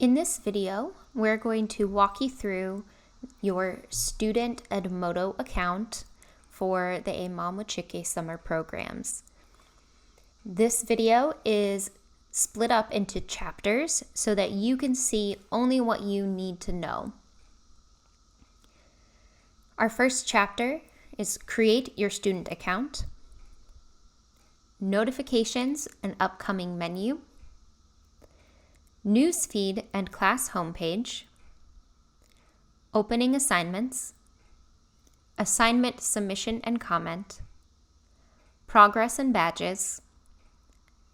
In this video, we're going to walk you through your student Edmodo account for the Eemamwiciki Summer Programs. This video is split up into chapters so that you can see only what you need to know. Our first chapter is Create Your Student Account, Notifications and Upcoming Menu, Newsfeed and Class Homepage, Opening Assignments, Assignment Submission and Comment, Progress and Badges,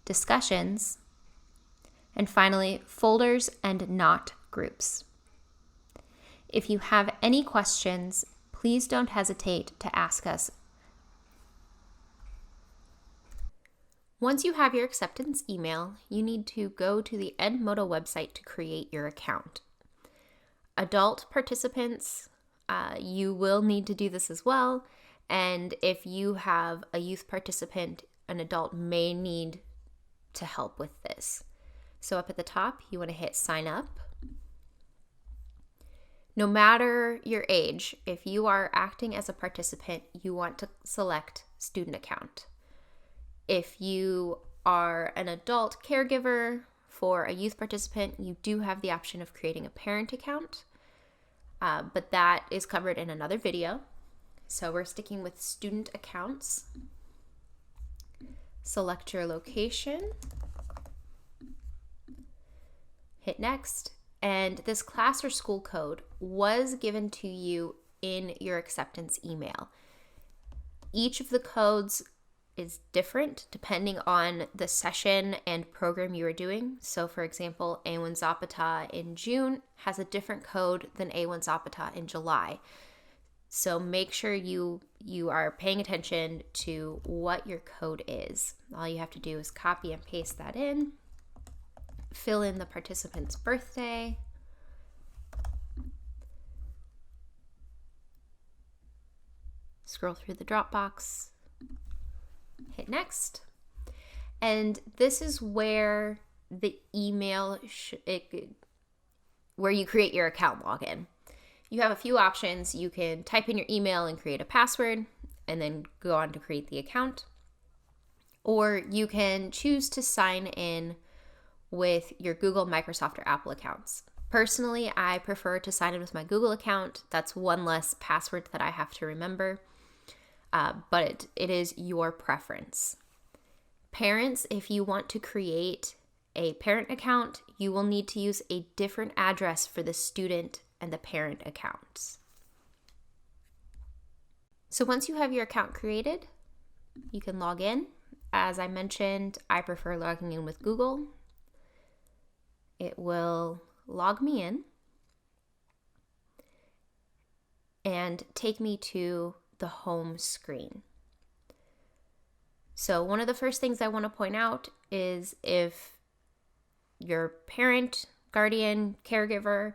Discussions, and finally, Folders and NAAT groups. If you have any questions, please don't hesitate to ask us. Once you have your acceptance email, you need to go to the Edmodo website to create your account. Adult participants, you will need to do this as well. And if you have a youth participant, an adult may need to help with this. So up at the top, you want to hit sign up. No matter your age, if you are acting as a participant, you want to select student account. If you are an adult caregiver for a youth participant, you do have the option of creating a parent account, but that is covered in another video. So we're sticking with student accounts. Select your location, hit next, and this class or school code was given to you in your acceptance email. Each of the codes is different depending on the session and program you are doing. So for example, A1 Zapata in June has a different code than A1 Zapata in July. So make sure you are paying attention to what your code is. All you have to do is copy and paste that in, fill in the participant's birthday, scroll through the Dropbox, hit next, and this is where the email where you create your account login. You have a few options. You can type in your email and create a password and then go on to create the account, or you can choose to sign in with your Google, Microsoft, or Apple accounts. Personally, I prefer to sign in with my Google account. That's one less password that I have to remember. But it is your preference. Parents, if you want to create a parent account, you will need to use a different address for the student and the parent accounts. So once you have your account created, you can log in. As I mentioned, I prefer logging in with Google. It will log me in and take me to the home screen. So one of the first things I want to point out is if your parent, guardian, caregiver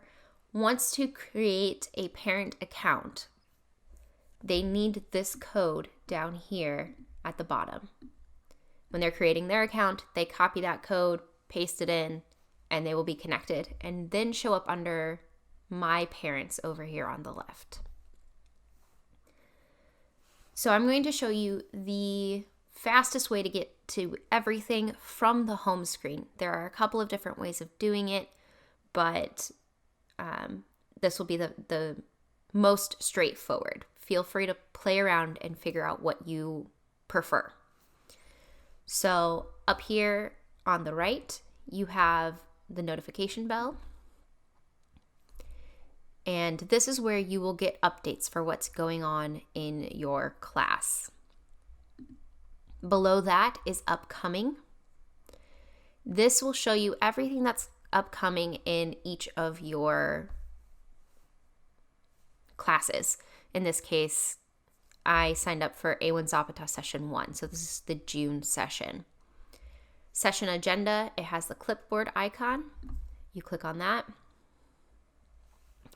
wants to create a parent account, they need this code down here at the bottom. When they're creating their account, they copy that code, paste it in, and they will be connected and then show up under My Parents over here on the left. So I'm going to show you the fastest way to get to everything from the home screen. There are a couple of different ways of doing it, but this will be the most straightforward. Feel free to play around and figure out what you prefer. So up here on the right, you have the notification bell. And this is where you will get updates for what's going on in your class. Below that is upcoming. This will show you everything that's upcoming in each of your classes. In this case, I signed up for A1 Zapata session 1, so this is the June session. Session agenda, it has the clipboard icon. You click on that,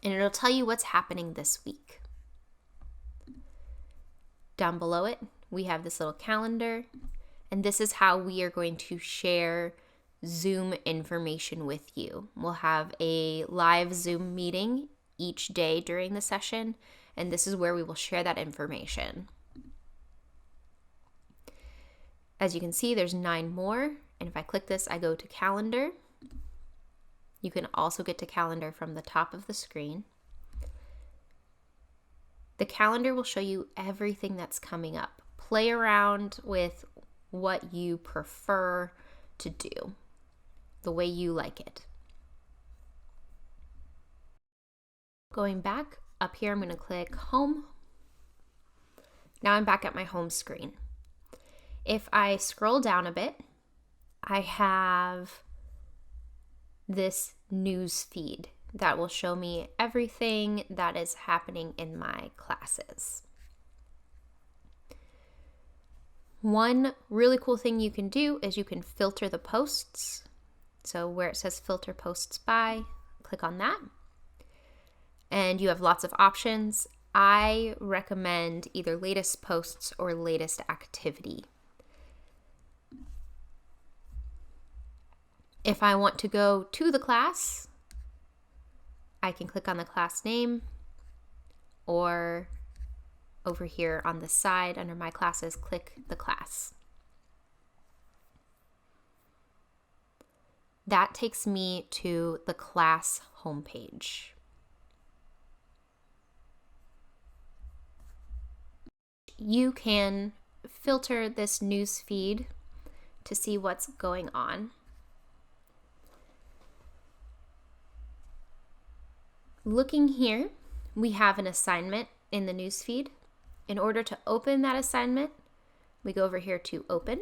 and it'll tell you what's happening this week. Down below it, we have this little calendar, and this is how we are going to share Zoom information with you. We'll have a live Zoom meeting each day during the session, and this is where we will share that information. As you can see, there's 9 more, and if I click this, I go to calendar. You can also get to calendar from the top of the screen. The calendar will show you everything that's coming up. Play around with what you prefer to do, the way you like it. Going back up here, I'm going to click home. Now I'm back at my home screen. If I scroll down a bit, I have this news feed that will show me everything that is happening in my classes. One really cool thing you can do is you can filter the posts. So where it says filter posts by, click on that. And you have lots of options. I recommend either latest posts or latest activity. If I want to go to the class, I can click on the class name, or over here on the side under my classes, click the class. That takes me to the class homepage. You can filter this news feed to see what's going on. Looking here, we have an assignment in the newsfeed. In order to open that assignment, we go over here to open.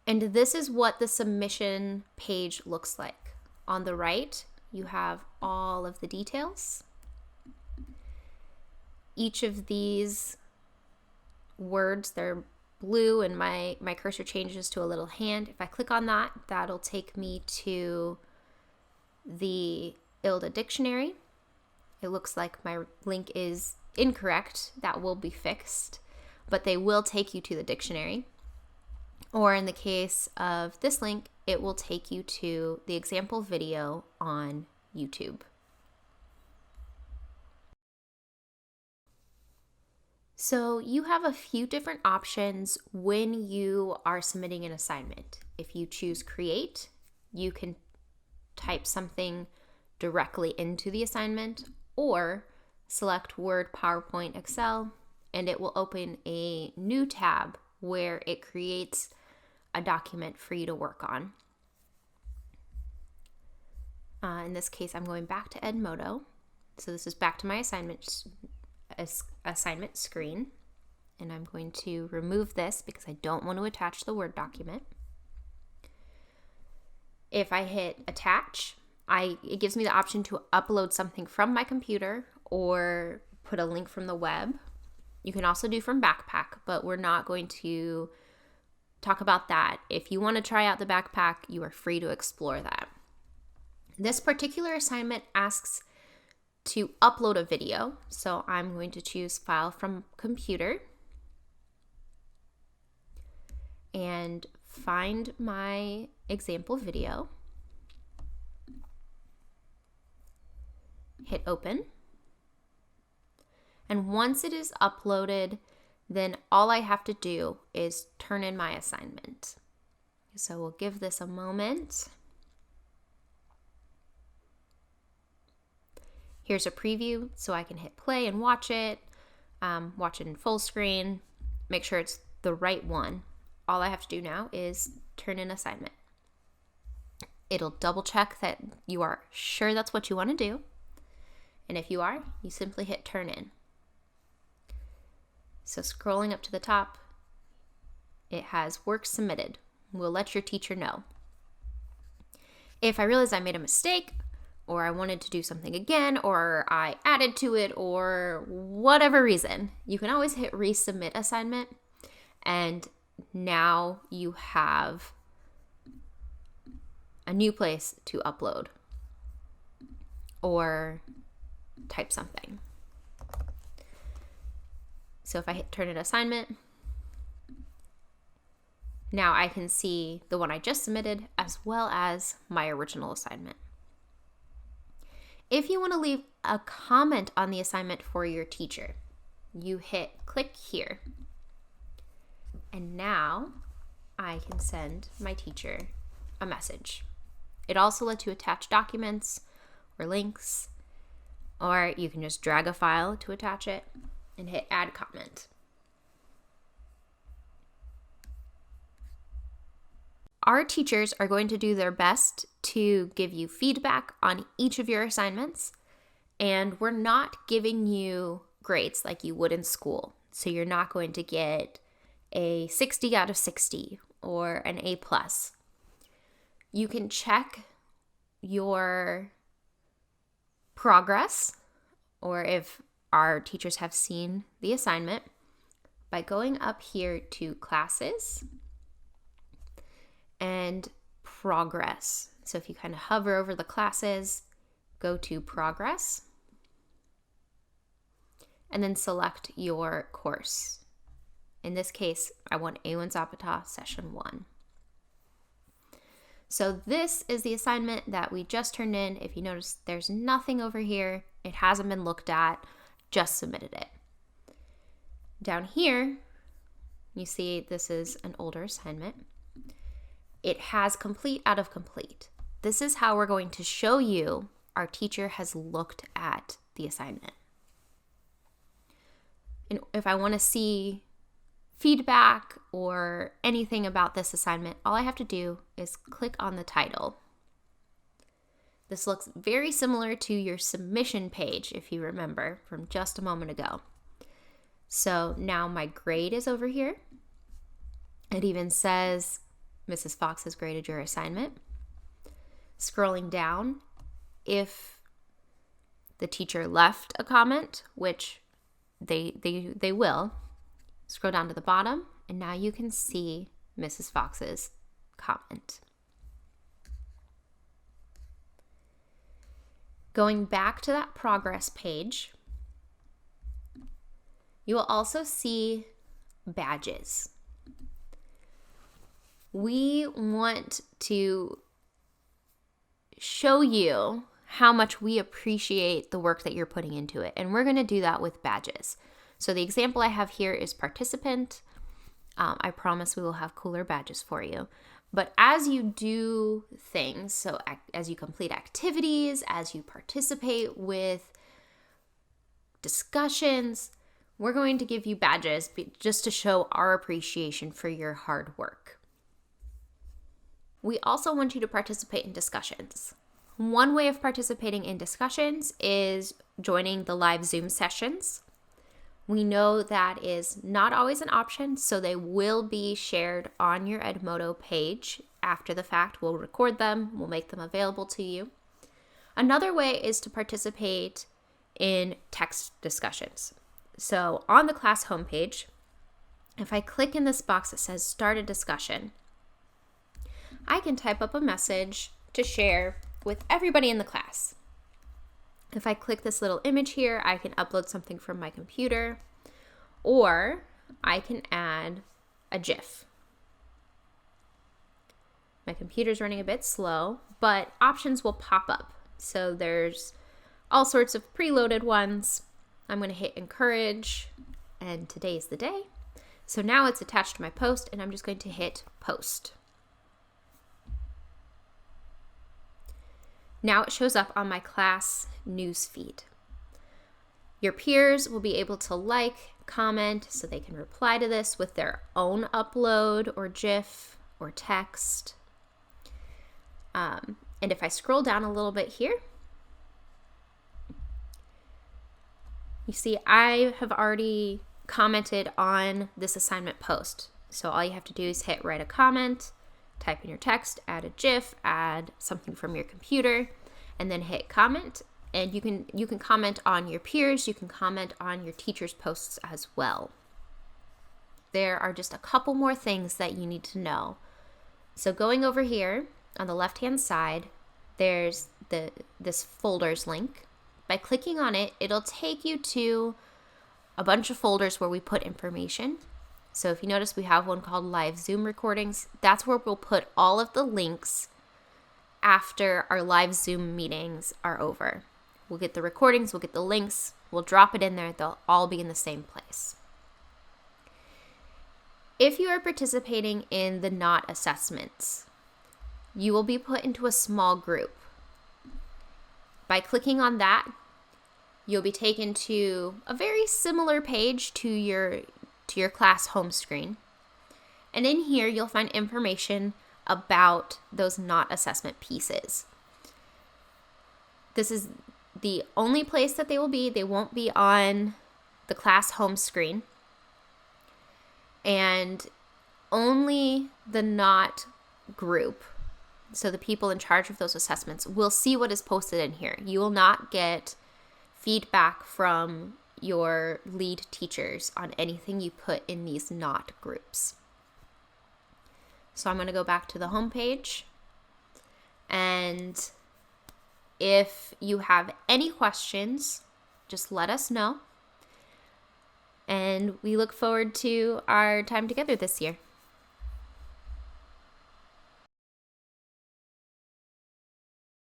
And this is what the submission page looks like. On the right, you have all of the details. Each of these words, they're blue, and my cursor changes to a little hand. If I click on that, that'll take me to the ILDA dictionary. It looks like my link is incorrect. That will be fixed, but they will take you to the dictionary. Or in the case of this link, it will take you to the example video on YouTube. So you have a few different options when you are submitting an assignment. If you choose create, you can type something directly into the assignment, or select Word, PowerPoint, Excel, and it will open a new tab where it creates a document for you to work on. In this case, I'm going back to Edmodo. So this is back to my assignment screen, and I'm going to remove this because I don't want to attach the Word document. If I hit attach, it gives me the option to upload something from my computer or put a link from the web. You can also do from Backpack, but we're not going to talk about that. If you want to try out the Backpack, you are free to explore that. This particular assignment asks to upload a video, so I'm going to choose File from Computer and find my example video. Hit open. And once it is uploaded, then all I have to do is turn in my assignment. So we'll give this a moment. Here's a preview, so I can hit play and watch it in full screen, make sure it's the right one. All I have to do now is turn in assignment. It'll double check that you are sure that's what you want to do. And if you are, you simply hit turn in. So scrolling up to the top, it has work submitted. We'll let your teacher know. If I realize I made a mistake, or I wanted to do something again, or I added to it, or whatever reason, you can always hit resubmit assignment, and now you have a new place to upload or type something. So if I hit turn in assignment, Now I can see the one I just submitted as well as my original assignment. If you want to leave a comment on the assignment for your teacher, you hit click here. And now I can send my teacher a message. It also lets you attach documents or links, or you can just drag a file to attach it and hit add comment. Our teachers are going to do their best to give you feedback on each of your assignments, and we're not giving you grades like you would in school. So you're not going to get a 60 out of 60 or an A+. You can check your progress, or if our teachers have seen the assignment, by going up here to classes and progress. So if you kind of hover over the classes, go to progress, and then select your course. In this case, I want A1 Zapata Session 1. So this is the assignment that we just turned in. If you notice, there's nothing over here. It hasn't been looked at, just submitted it. Down here, you see this is an older assignment. It has complete out of complete. This is how we're going to show you our teacher has looked at the assignment. And if I want to see feedback or anything about this assignment, all I have to do is click on the title. This looks very similar to your submission page, if you remember from just a moment ago. So now my grade is over here. It even says, Mrs. Fox has graded your assignment. Scrolling down, if the teacher left a comment, which they will, scroll down to the bottom, and now you can see Mrs. Fox's comment. Going back to that progress page, you will also see badges. We want to show you how much we appreciate the work that you're putting into it, and we're going to do that with badges. So the example I have here is participant. I promise we will have cooler badges for you. But as you do things, so as you complete activities, as you participate with discussions, we're going to give you badges just to show our appreciation for your hard work. We also want you to participate in discussions. One way of participating in discussions is joining the live Zoom sessions. We know that is not always an option, so they will be shared on your Edmodo page after the fact. We'll record them, we'll make them available to you. Another way is to participate in text discussions. So on the class homepage, if I click in this box that says Start a Discussion, I can type up a message to share with everybody in the class. If I click this little image here, I can upload something from my computer, or I can add a GIF. My computer's running a bit slow, but options will pop up. So there's all sorts of preloaded ones. I'm going to hit encourage, and today's the day. So now it's attached to my post, and I'm just going to hit post. Now it shows up on my class newsfeed. Your peers will be able to like, comment, so they can reply to this with their own upload or GIF or text. And if I scroll down a little bit here, you see I have already commented on this assignment post. So all you have to do is hit write a comment, type in your text, add a GIF, add something from your computer, and then hit comment. And you can comment on your peers, you can comment on your teacher's posts as well. There are just a couple more things that you need to know. So going over here on the left-hand side, there's this folders link. By clicking on it, it'll take you to a bunch of folders where we put information. So if you notice, we have one called live Zoom recordings. That's where we'll put all of the links after our live Zoom meetings are over. We'll get the recordings, we'll get the links, we'll drop it in there. They'll all be in the same place. If you are participating in the NAAT assessments, you will be put into a small group. By clicking on that, you'll be taken to a very similar page to your class home screen. And in here, you'll find information about those NAAT assessment pieces. This is the only place that they will be. They won't be on the class home screen. And only the NAAT group, so the people in charge of those assessments, will see what is posted in here. You will not get feedback from your lead teachers on anything you put in these NAAT groups. So I'm going to go back to the home page, and if you have any questions, just let us know. And we look forward to our time together this year.